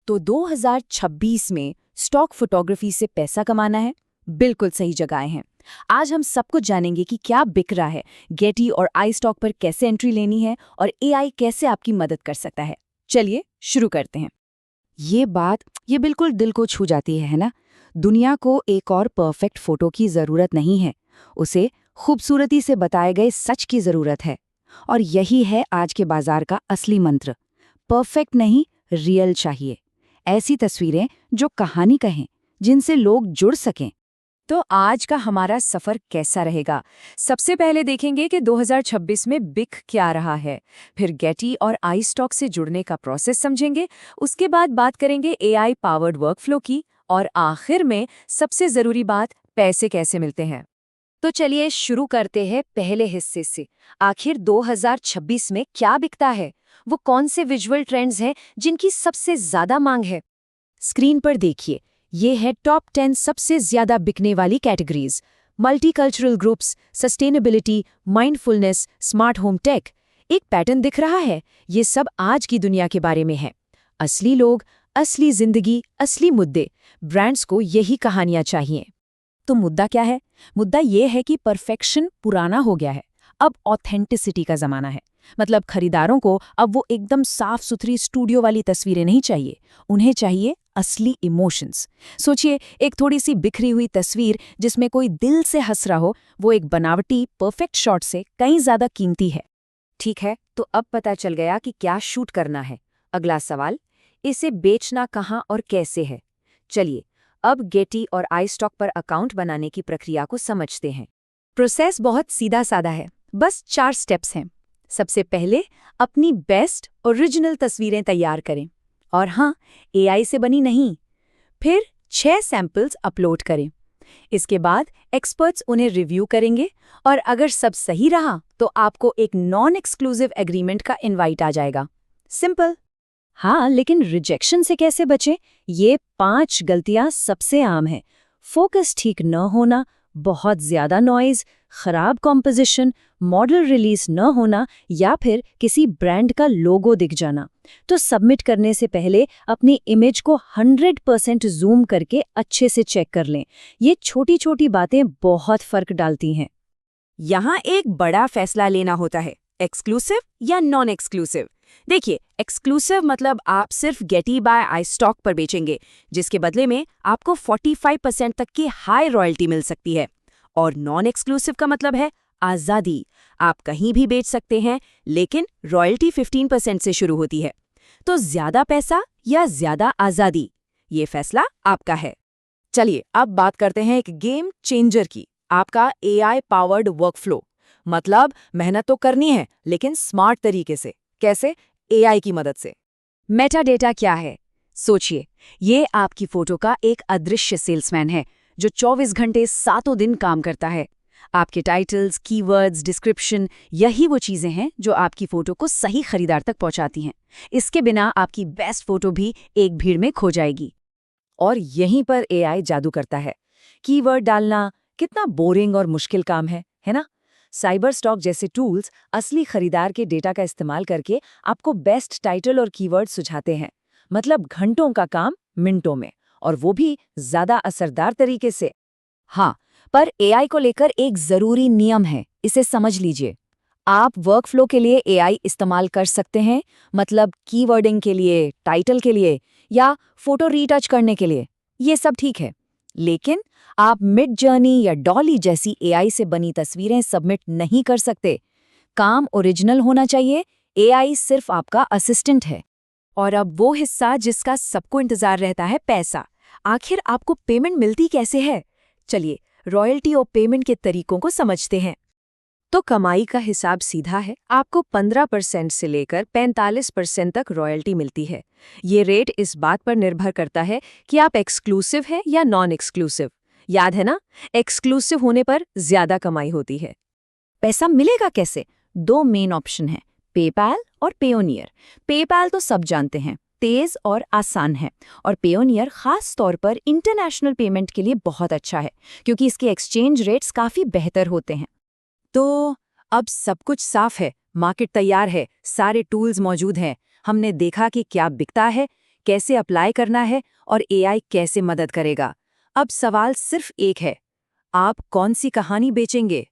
तो 2026 में stock photography से पैसा कमाना है? बिल्कुल सही जगह आए हैं। आज हम सब कुछ जानेंगे कि क्या बिक रहा है, गेटी और आई स्टॉक पर कैसे एंट्री लेनी है और एआई कैसे आपकी मदद कर सकता है। चलिए शुरू करते हैं। ये बिल्कुल दिल को छू जाती है ना? दुनिया को एक और परफेक्ट फोटो की जरूरत नहीं है, उसे खूबसूरती से बताए गए सच की जरूरत है। और यही है आज के बाजार का असली मंत्र। परफेक्ट नहीं, रियल चाहिए। ऐसी तस्वीरें जो कहानी कहें, जिनसे लोग जुड़ सकें। तो आज का हमारा सफर कैसा रहेगा? सबसे पहले देखेंगे कि 2026 में बिक क्या रहा है, फिर गेटी और आई स्टॉक से जुड़ने का प्रोसेस समझेंगे, उसके बाद बात करेंगे एआई पावर्ड वर्कफ्लो की, और आखिर में सबसे जरूरी बात, पैसे कैसे मिलते हैं। तो चलिए शुरू करते हैं पहले हिस्से से। आखिर 2026 में क्या बिकता है? वो कौन से विजुअल ट्रेंड्स हैं जिनकी सबसे ज्यादा मांग है? स्क्रीन पर देखिए, ये है टॉप 10 सबसे ज्यादा बिकने वाली categories. Multicultural groups, sustainability, mindfulness, smart home tech. एक पैटर्न दिख रहा है, ये सब आज की दुनिया के बारे में है। असली लोग, असली जिंदगी, असली मुद्दे। ब्रांड्स को यही कहानियां चाहिए। तो मुद्दा क्या है? मुद्दा ये है कि परफेक्शन पुराना हो गया है। अब ऑथेंटिसिटी का जमाना है। मतलब खरीदारों को अब वो एकदम साफ सुथरी स्टूडियो वाली तस्वीरें नहीं चाहिए, उन्हें चाहिए असली इमोशंस। सोचिए, एक थोड़ी सी बिखरी हुई तस्वीर जिसमें कोई दिल से हंस रहा हो, वो एक बनावटी परफेक्ट शॉट से कहीं ज्यादा कीमती है। ठीक है, तो अब पता चल गया कि क्या शूट करना है। अगला सवाल, इसे बेचना कहाँ और कैसे है। चलिए अब गेटी और आई स्टॉक पर अकाउंट बनाने की प्रक्रिया को समझते हैं। प्रोसेस बहुत सीधा साधा है, बस 4 स्टेप्स हैं। सबसे पहले अपनी बेस्ट ओरिजिनल तस्वीरें तैयार करें, और हाँ, एआई से बनी नहीं। फिर 6 सैंपल्स अपलोड करें। इसके बाद एक्सपर्ट्स उन्हें रिव्यू करेंगे, और अगर सब सही रहा तो आपको एक नॉन एक्सक्लूसिव एग्रीमेंट का इनवाइट आ जाएगा। सिंपल। हाँ, लेकिन रिजेक्शन से कैसे बचें? ये 5 गलतियां सबसे आम हैं। फोकस ठीक न होना, बहुत ज्यादा नॉइज, खराब कॉम्पोजिशन, मॉडल रिलीज न होना, या फिर किसी ब्रांड का लोगो दिख जाना। तो सबमिट करने से पहले अपनी इमेज को 100% जूम करके अच्छे से चेक कर लें। ये छोटी छोटी बातें बहुत फर्क डालती हैं। यहाँ एक बड़ा फैसला लेना होता है, एक्सक्लूसिव या नॉन एक्सक्लूसिव। देखिए, एक्सक्लूसिव मतलब आप सिर्फ गेटी बाय आई स्टॉक पर बेचेंगे, जिसके बदले में आपको 45% तक की हाई रॉयल्टी मिल सकती है। और नॉन एक्सक्लूसिव का मतलब है आज़ादी। आप कहीं भी बेच सकते हैं, लेकिन रॉयल्टी 15% से शुरू होती है। तो ज्यादा पैसा या ज्यादा आज़ादी, ये फैसला आपका है। चलिए अब बात करते हैं एक गेम चेंजर की, आपका एआई पावर्ड वर्कफ्लो। मतलब मेहनत तो करनी है, लेकिन स्मार्ट तरीके से। कैसे? एआई की मदद से। मेटा डेटा क्या है? सोचिए, ये आपकी फोटो का एक अदृश्य सेल्समैन है जो 24 घंटे 7 दिन काम करता है। आपके टाइटल्स, कीवर्ड्स, डिस्क्रिप्शन, यही वो चीजें हैं जो आपकी फोटो को सही खरीदार तक पहुंचाती हैं। इसके बिना आपकी बेस्ट फोटो भी एक भीड़ में खो जाएगी। और यहीं पर एआई जादू करता है। कीवर्ड डालना कितना बोरिंग और मुश्किल काम है ना? साइबर स्टॉक जैसे टूल्स असली खरीदार के डेटा का इस्तेमाल करके आपको बेस्ट टाइटल और कीवर्ड सुझाते हैं। मतलब घंटों का काम मिनटों में, और वो भी ज्यादा असरदार तरीके से। हाँ, पर एआई को लेकर एक जरूरी नियम है, इसे समझ लीजिए। आप वर्कफ्लो के लिए एआई इस्तेमाल कर सकते हैं, मतलब कीवर्डिंग के लिए, टाइटल के लिए, या फोटो रीटच करने के लिए, ये सब ठीक है। लेकिन आप मिड जर्नी या डॉली जैसी एआई से बनी तस्वीरें सबमिट नहीं कर सकते। काम ओरिजिनल होना चाहिए, एआई सिर्फ आपका असिस्टेंट है। और अब वो हिस्सा जिसका सबको इंतजार रहता है, पैसा। आखिर आपको पेमेंट मिलती कैसे है? चलिए रॉयल्टी और पेमेंट के तरीकों को समझते हैं। तो कमाई का हिसाब सीधा है, आपको 15% से लेकर 45% तक रॉयल्टी मिलती है। ये रेट इस बात पर निर्भर करता है कि आप एक्सक्लूसिव है या नॉन एक्सक्लूसिव। याद है ना, एक्सक्लूसिव होने पर ज्यादा कमाई होती है। पैसा मिलेगा कैसे? 2 मेन ऑप्शन हैं, पेपैल और पेयोनियर। पेपैल तो सब जानते हैं, तेज और आसान है, और पेयोनियर खास तौर पर इंटरनेशनल पेमेंट के लिए बहुत अच्छा है, क्योंकि इसके एक्सचेंज रेट्स काफी बेहतर होते हैं। तो अब सब कुछ साफ है, मार्केट तैयार है, सारे टूल्स मौजूद हैं। हमने देखा कि क्या बिकता है, कैसे अप्लाई करना है और एआई कैसे मदद करेगा। अब सवाल सिर्फ एक है, आप कौन सी कहानी बेचेंगे?